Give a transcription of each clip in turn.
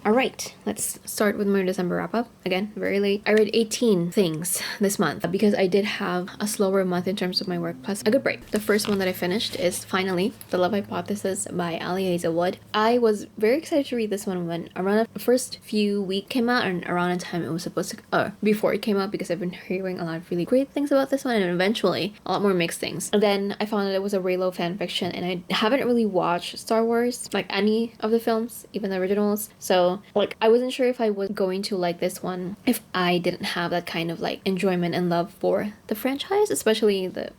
All right, let's start with my December wrap up. Again, very late. I read 18 things this month because I did have a slower month in terms of my work plus a good break. The first one that I finished is finally The Love Hypothesis by 𝐁𝐨𝐴 Wood. I was very excited to read this one when around the first few weeks came out and around the time it was supposed to, before it came out, because I've been hearing a lot of really great things about this one and eventually a lot more mixed things. And then I found that it was a 𝐴𝐿 fanfiction and I haven't really watched Star Wars, like any of the films, even the originals. So like I wasn't sure if I was going to like this one if I didn't have that kind of like enjoyment and love for the franchise, especially the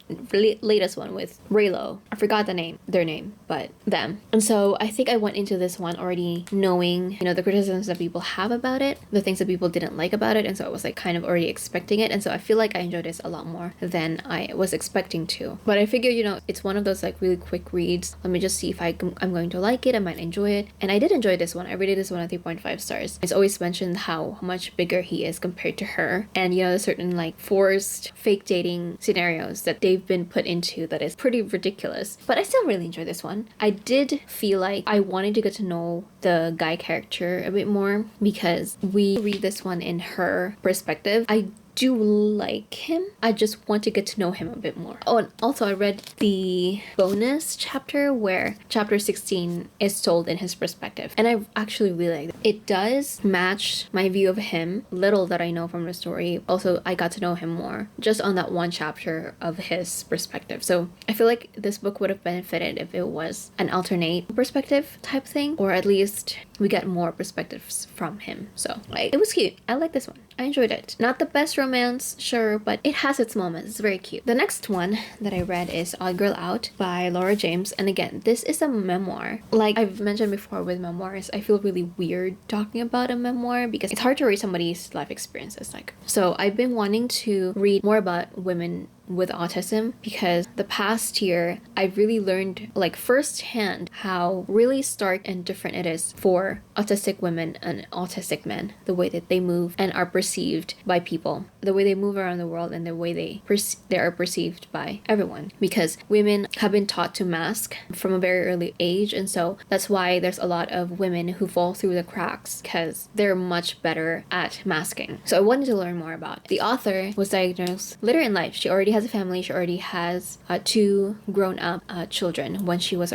latest one with 𝐴𝐿. I forgot their name, but them. And so I think I went into this one already knowing, you know, the criticisms that people have about it, the things that people didn't like about it, and so I was like kind of already expecting it, and so I feel like I enjoyed this a lot more than I was expecting to. But I figured, you know, it's one of those like really quick reads. Let me just see if I'm going to like it. I might enjoy it, and I did enjoy this one. I rated this one at 3.5 stars. It's always mentioned how much bigger he is compared to her, and you know, certain like forced fake dating scenarios that they've been put into that is pretty ridiculous. But I still really enjoyed this one. I did feel like I wanted to get to know the guy character a bit more because we read this one in her perspective. I do like him. I just want to get to know him a bit more. Oh, and also I read the bonus chapter where chapter 16 is told in his perspective, and I actually really like it. It does match my view of him, little that I know from the story. Also, I got to know him more just on that one chapter of his perspective. So I feel like this book would have benefited if it was an alternate perspective type thing, or at least we get more perspectives from him. So it was cute. I like this one. I enjoyed it. Not the best romance, sure, but it has its moments. It's very cute. The next one that I read is Odd Girl Out by Laura James. And again, this is a memoir. Like I've mentioned before with memoirs, I feel really weird talking about a memoir because it's hard to read somebody's life experiences. So I've been wanting to read more about women with autism because the past year I've really learned like firsthand how really stark and different it is for autistic women and autistic men, the way that they move and are perceived by people, the way they move around the world, and the way they are perceived by everyone, because women have been taught to mask from a very early age, and so that's why there's a lot of women who fall through the cracks because they're much better at masking. So I wanted to learn more about it. The author was diagnosed later in life. She already has a family. She already has 2 grown-up children when she was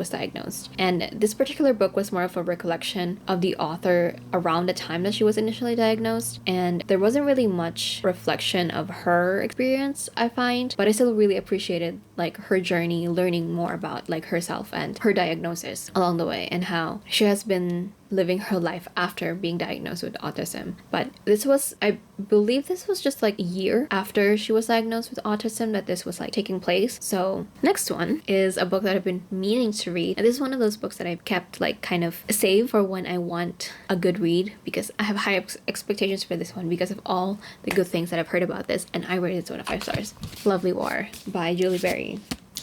diagnosed. And this particular book was more of a recollection of the author around the time that she was initially diagnosed, and there wasn't really much reflection of her experience, I find, but I still really appreciated like her journey, learning more about like herself and her diagnosis along the way, and how she has been living her life after being diagnosed with autism. But this was, I believe this was just like a year after she was diagnosed with autism that this was like taking place. So next one is a book that I've been meaning to read, and this is one of those books that I've kept like kind of saved for when I want a good read, because I have high expectations for this one because of all the good things that I've heard about this, and I rated this one 5 stars. Lovely War by Julie Berry.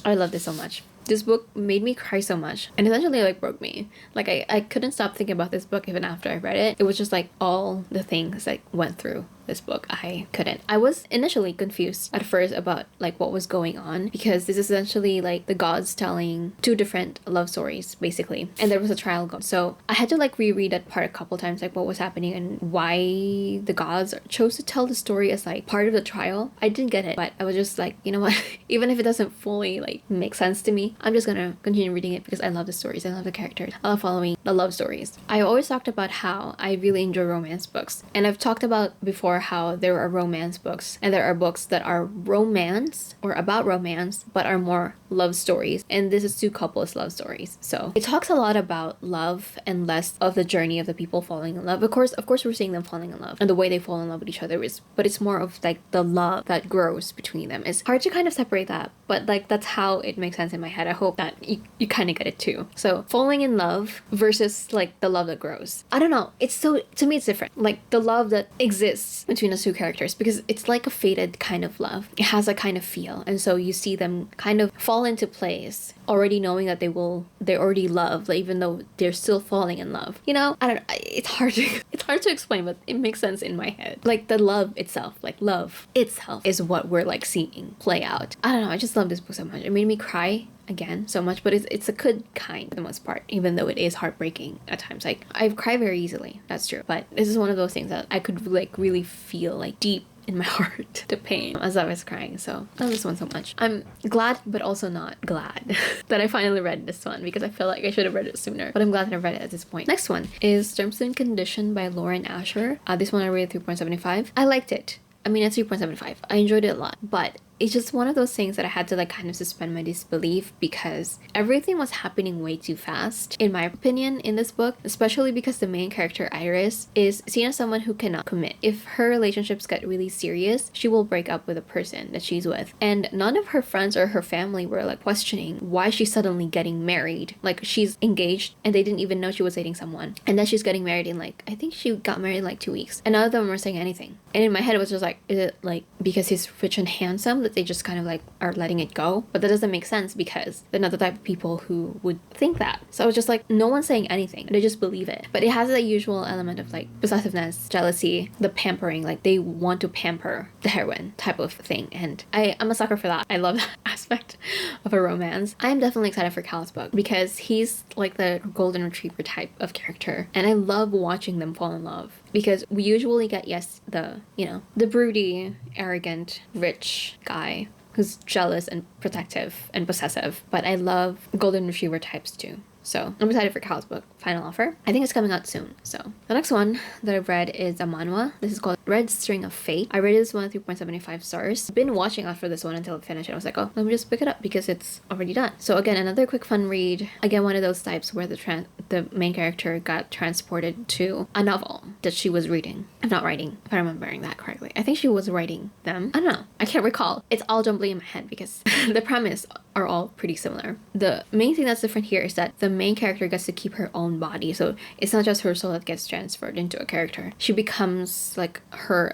I love this so much. This book made me cry so much and essentially like broke me. Like I couldn't stop thinking about this book even after I read it. It was just like all the things that went through this book. I couldn't. I was initially confused at first about like what was going on, because this is essentially like the gods telling 2 different love stories basically, and there was a trial god. So I had to like reread that part a couple times, like what was happening and why the gods chose to tell the story as like part of the trial. I didn't get it, but I was just like, you know what, even if it doesn't fully like make sense to me, I'm just gonna continue reading it because I love the stories, I love the characters, I love following the love stories. I always talked about how I really enjoy romance books, and I've talked about before how there are romance books and there are books that are romance or about romance but are more love stories, and this is 2 couples love stories. So it talks a lot about love and less of the journey of the people falling in love. Of course we're seeing them falling in love and the way they fall in love with each other is, but it's more of like the love that grows between them. It's hard to kind of separate that, but like that's how it makes sense in my head. I hope that you kind of get it too. So falling in love versus like the love that grows. I don't know. It's so, to me it's different. Like the love that exists between the 2 characters, because it's like a fated kind of love. It has a kind of feel, and so you see them kind of fall into place already knowing that they already love, like, even though they're still falling in love. You know, I don't know, it's hard to explain, but it makes sense in my head. Like the love itself, like love itself is what we're like seeing play out. I don't know, I just love this book so much. It made me cry again so much, but it's a good kind for the most part, even though it is heartbreaking at times. Like, I cry very easily, that's true, but this is one of those things that I could like really feel like deep in my heart the pain as I was crying. So I love this one so much. I'm glad but also not glad that I finally read this one, because I feel like I should have read it sooner, but I'm glad that I read it at this point. Next one is Terms and Condition by Lauren Asher. This one I rated 3.75. I liked it. I mean, it's 3.75. I enjoyed it a lot, but it's just one of those things that I had to like kind of suspend my disbelief, because everything was happening way too fast, in my opinion, in this book, especially because the main character, Iris, is seen as someone who cannot commit. If her relationships get really serious, she will break up with a person that she's with. And none of her friends or her family were like questioning why she's suddenly getting married. Like, she's engaged and they didn't even know she was dating someone. And then she's getting married in like, I think she got married in like 2 weeks. And none of them were saying anything. And in my head, it was just like, is it like because he's rich and handsome that they just kind of like are letting it go? But that doesn't make sense, because they're not the type of people who would think that. So I was just like, no one's saying anything, they just believe it. But it has that usual element of like possessiveness, jealousy, the pampering, like they want to pamper the heroine type of thing, and I'm a sucker for that. I love that aspect of a romance. I'm definitely excited for Cal's book, because he's like the golden retriever type of character, and I love watching them fall in love, because we usually get, yes, the, you know, the broody, arrogant, rich guy who's jealous and protective and possessive, but I love golden retriever types too. So I'm excited for Cal's book, Final Offer. I think it's coming out soon. So the next one that I've read is a manhwa. This is called Red String of Fate. I rated this one 3.75 stars. I've been watching out for this one until it finished, and I was like, oh, let me just pick it up because it's already done. So again, another quick fun read. Again, one of those types where the main character got transported to a novel that she was reading. I'm not writing, if I'm remembering that correctly. I think she was writing them. I don't know. I can't recall. It's all jumbly in my head because the premise are all pretty similar. The main thing that's different here is that the main character gets to keep her own body, so it's not just her soul that gets transferred into a character. She becomes like her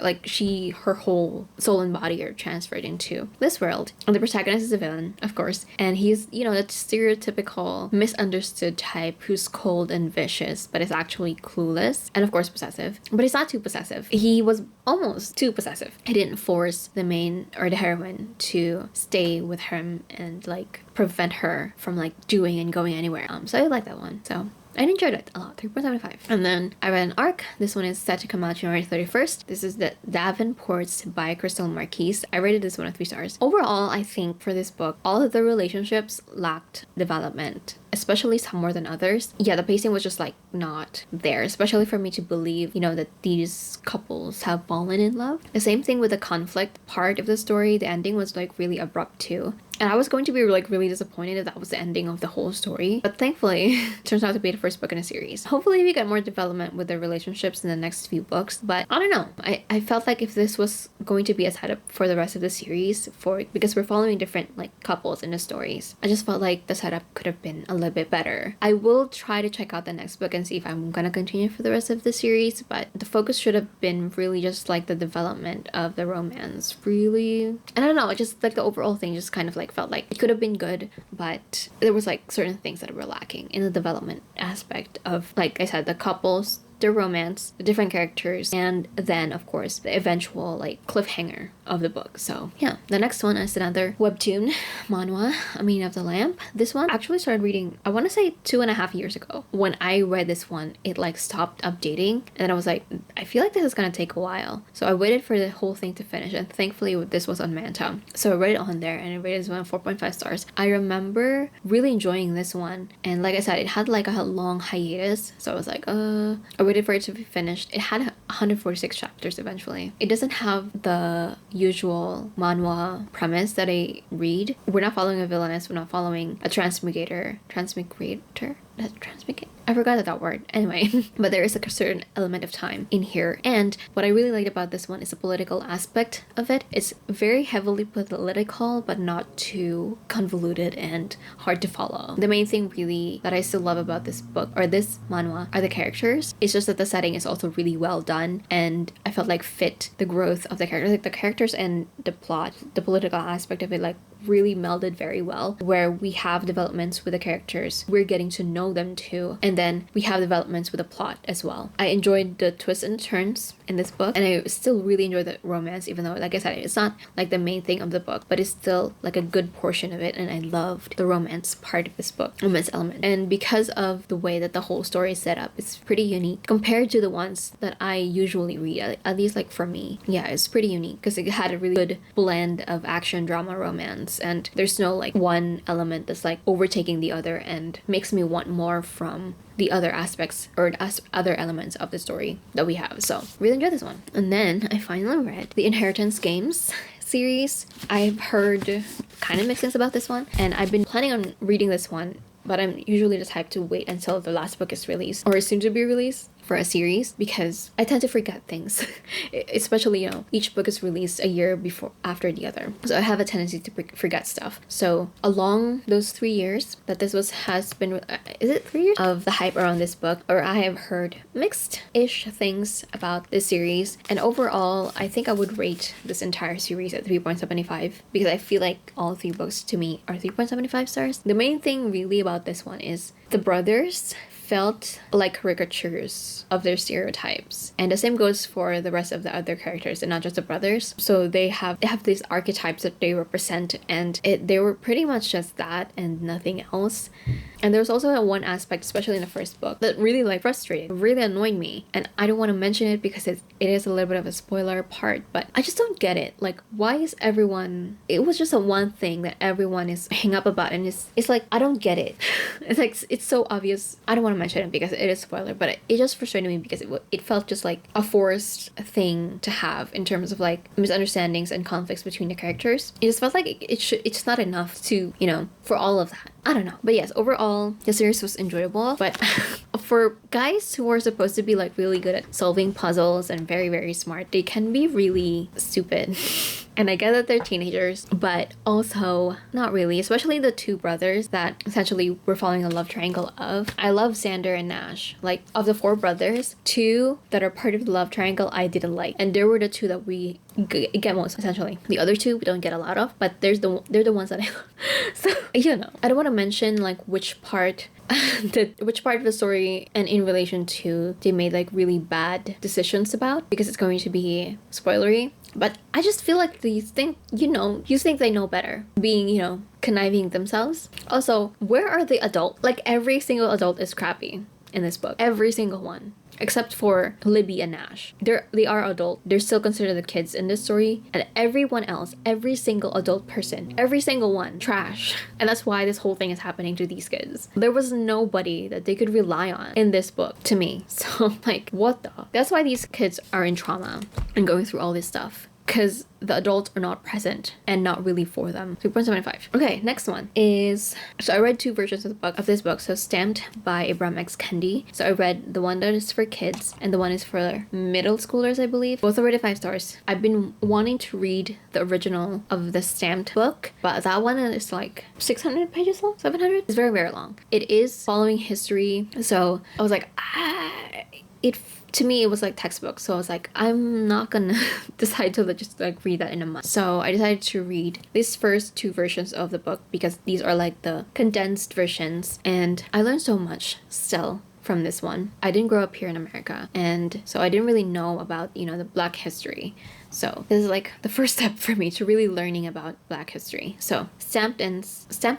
whole soul and body are transferred into this world. And the protagonist is a villain, of course, and he's, you know, that stereotypical misunderstood type who's cold and vicious, but is actually clueless and of course possessive. But he's not too possessive. He was almost too possessive. He didn't force the main or the heroine to stay with him and like prevent her from like doing and going anywhere. So I like that one. So I enjoyed it a lot, 3.75. And then I read an arc. This one is set to come out January 31st. This is the Davenports by Crystal Marquise. I rated this one at 3 stars. Overall, I think for this book, all of the relationships lacked development, especially some more than others. Yeah, the pacing was just like not there, especially for me to believe, you know, that these couples have fallen in love. The same thing with the conflict part of the story. The ending was like really abrupt too. And I was going to be like really disappointed if that was the ending of the whole story. But thankfully, it turns out to be the first book in a series. Hopefully we get more development with the relationships in the next few books. But I don't know. I felt like if this was going to be a setup for the rest of the series, because we're following different like couples in the stories, I just felt like the setup could have been a little bit better. I will try to check out the next book and see if I'm gonna continue for the rest of the series. But the focus should have been really just like the development of the romance. Really, and I don't know. Just like the overall thing just kind of like felt like it could have been good, but there was like certain things that were lacking in the development aspect of, like I said, the couples, the romance, the different characters, and then of course the eventual like cliffhanger of the book. So yeah, the next one is another webtoon manhwa, Amina of the Lamp. This one I actually started reading, I want to say 2.5 years ago. When I read this one, it like stopped updating, and I was like, I feel like this is gonna take a while. So I waited for the whole thing to finish, and thankfully this was on Manta. So I read it on there, and I rated this one 4.5 stars. I remember really enjoying this one, and like I said, it had like a long hiatus, so I was like, I waited for it to be finished. It had 146 chapters eventually. It doesn't have the usual manhwa premise that I read. We're not following a villainess, we're not following a transmigrator. I forgot that word. Anyway, but there is like a certain element of time in here. And what I really liked about this one is the political aspect of it. It's very heavily political, but not too convoluted and hard to follow. The main thing really that I still love about this book or this manhwa are the characters. It's just that the setting is also really well done, and I felt like fit the growth of the characters. Like the characters and the plot, the political aspect of it like really melded very well, where we have developments with the characters, we're getting to know them too, and then we have developments with the plot as well. I enjoyed the twists and turns in this book, and I still really enjoy the romance, even though, like I said, it's not like the main thing of the book, but it's still like a good portion of it, and I loved the romance part of this book, romance element. And because of the way that the whole story is set up, it's pretty unique compared to the ones that I usually read, at least like for me. Yeah, it's pretty unique because it had a really good blend of action, drama, romance, and there's no like one element that's like overtaking the other and makes me want more from the other aspects or other elements of the story that we have. So really enjoyed this one. And then I finally read the Inheritance Games series. I've heard kind of mixed things about this one, and I've been planning on reading this one, but I'm usually the type to wait until the last book is released or is soon to be released for a series, because I tend to forget things. Especially, you know, each book is released a year before after the other, so I have a tendency to forget stuff. So along those 3 years that this has been, is it 3 years of the hype around this book, or I have heard mixed-ish things about this series, and overall I think I would rate this entire series at 3.75 because I feel like all 3 books to me are 3.75 stars. The main thing really about this one is the brothers felt like caricatures of their stereotypes, and the same goes for the rest of the other characters and not just the brothers. So they have these archetypes that they represent, and they were pretty much just that and nothing else. And there was also one aspect, especially in the first book, that really like frustrated, really annoyed me, and I don't want to mention it because it is a little bit of a spoiler part, but I just don't get it. Like, why is everyone, it was just a one thing that everyone is hung up about, and it's like, I don't get it. It's like, it's so obvious. I don't want to mention it because it is a spoiler, but it just frustrated me because it felt just like a forced thing to have in terms of like misunderstandings and conflicts between the characters. It just felt like it's not enough to, you know, for all of that. I don't know. But yes, overall, the series was enjoyable. But for guys who are supposed to be like really good at solving puzzles and very, very smart, they can be really stupid. And I get that they're teenagers, but also not really, especially the 2 brothers that essentially we're following a love triangle of. I love Xander and Nash. Like, of the 4 brothers, 2 that are part of the love triangle I didn't like, and there were the 2 that we get most, essentially. The other 2 we don't get a lot of, but they're the ones that I love. So, you know, I don't want to mention like which part which part of the story and in relation to they made like really bad decisions about, because it's going to be spoilery. But I just feel like you think they know better, being, you know, conniving themselves. Also, where are the adults? Like, every single adult is crappy in this book. Every single one. Except for Libby and Nash. They are adult. They're still considered the kids in this story. And everyone else, every single adult person, every single one, trash. And that's why this whole thing is happening to these kids. There was nobody that they could rely on in this book, to me. So, like, what the? That's why these kids are in trauma and going through all this stuff. Because the adults are not present and not really for them. 3.75. Okay, next one is, so I read 2 versions of this book. So Stamped by Ibram X. Kendi. So I read the one that is for kids and the one is for middle schoolers, I believe. Both are rated 5 stars. I've been wanting to read the original of the Stamped book, but that one is like 600 pages long, 700. It's very, very long. It is following history. So I was like, to me, it was like textbook. So I was like, I'm not gonna decide to just like read that in a month. So I decided to read these first 2 versions of the book because these are like the condensed versions. And I learned so much still from this one. I didn't grow up here in America, and so I didn't really know about, you know, the Black history. So this is like the first step for me to really learning about Black history. So Stamped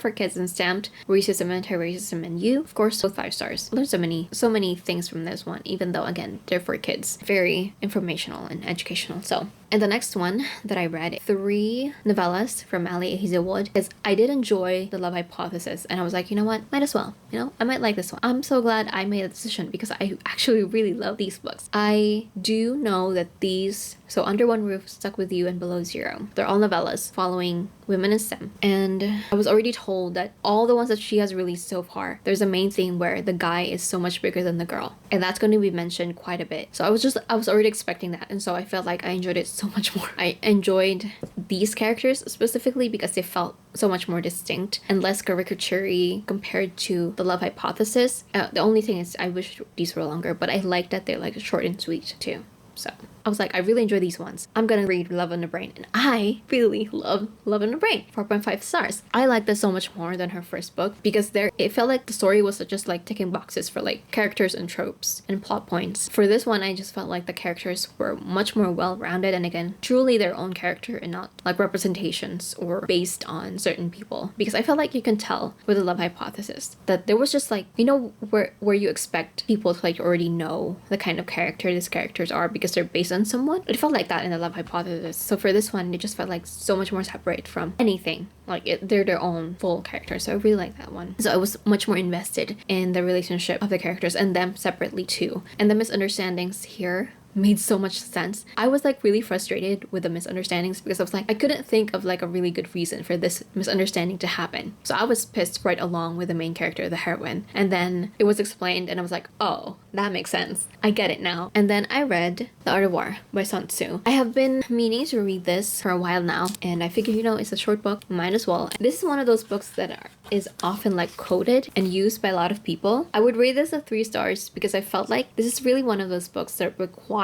for Kids and Stamped Racism, Anti-Racism, and You, of course, both 5 stars. I learned so many things from this one, even though again they're for kids. Very informational and educational. So, and the next one that I read, 3 novellas from Ali Ahiza Wood, because I did enjoy The Love Hypothesis, and I was like, you know what, might as well, you know, I might like this one. I'm so glad I made a decision because I actually really love these books. I do know that these, so Under One Roof, Stuck With You, and Below Zero, they're all novellas following women in STEM. And I was already told that all the ones that she has released so far, there's a main theme where the guy is so much bigger than the girl, and that's going to be mentioned quite a bit. So I was already expecting that, and so I felt like I enjoyed it so much more. I enjoyed these characters specifically because they felt so much more distinct and less caricature-y compared to The Love Hypothesis. The only thing is I wish these were longer, but I like that they're like short and sweet too. So I was like, I really enjoy these ones. I'm gonna read Love on the Brain. And I really love Love on the Brain. 4.5 stars. I like this so much more than her first book because it felt like the story was just like ticking boxes for like characters and tropes and plot points. For this one, I just felt like the characters were much more well-rounded and again, truly their own character and not like representations or based on certain people. Because I felt like you can tell with the Love Hypothesis that there was just like, you know, where you expect people to like already know the kind of character these characters are because they're based on someone. It felt like that in the Love Hypothesis. So for this one, it just felt like so much more separate from anything. Like they're their own full character. So I really like that one. So I was much more invested in the relationship of the characters and them separately too. And the misunderstandings here made so much sense. I was like really frustrated with the misunderstandings because I was like, I couldn't think of like a really good reason for this misunderstanding to happen. So I was pissed right along with the main character, the heroine. And then it was explained and I was like, oh, that makes sense. I get it now. And then I read The Art of War by Sun Tzu. I have been meaning to read this for a while now and I figured, you know, it's a short book, might as well. This is one of those books that is often like quoted and used by a lot of people. I would rate this a 3 stars because I felt like this is really one of those books that require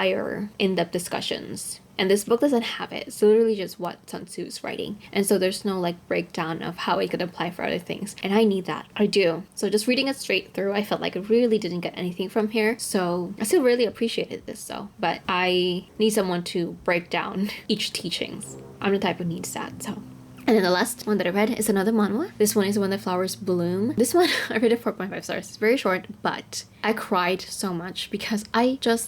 in-depth discussions. And this book doesn't have it. It's literally just what Sun Tzu is writing. And so there's no like breakdown of how it could apply for other things. And I need that. I do. So just reading it straight through, I felt like I really didn't get anything from here. So I still really appreciated this though. But I need someone to break down each teachings. I'm the type who needs that, so. And then the last one that I read is another manhwa. This one is When the Flowers Bloom. This one, I rated it 4.5 stars. It's very short, but I cried so much because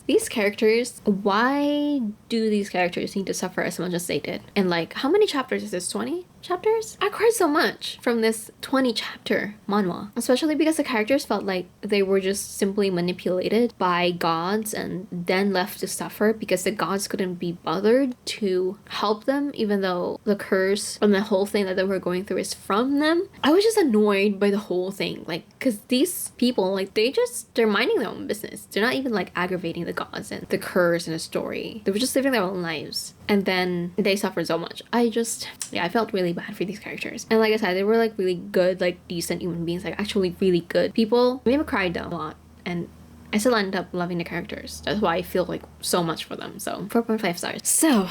these characters, why do these characters need to suffer as much as they did? And like, how many chapters is this? 20 chapters? I cried so much from this 20 chapter manhwa, especially because the characters felt like they were just simply manipulated by gods and then left to suffer because the gods couldn't be bothered to help them, even though the curse and the whole thing that they were going through is from them. I was just annoyed by the whole thing, like, because these people, like, they're minding their own business. They're not even like aggravating the gods and the curse and the story. They were just living their own lives. And then they suffered so much. I felt really bad for these characters. And like I said, they were like really good, like decent human beings, like actually really good people. I made me cry though a lot. And I still ended up loving the characters. That's why I feel like so much for them. So 4.5 stars. So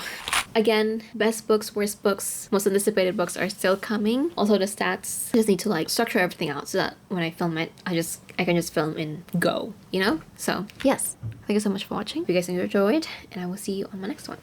again, best books, worst books, most anticipated books are still coming. Also the stats, I just need to like structure everything out so that when I film it, I can just film and go, you know? So yes, thank you so much for watching. If you guys enjoyed, and I will see you on my next one.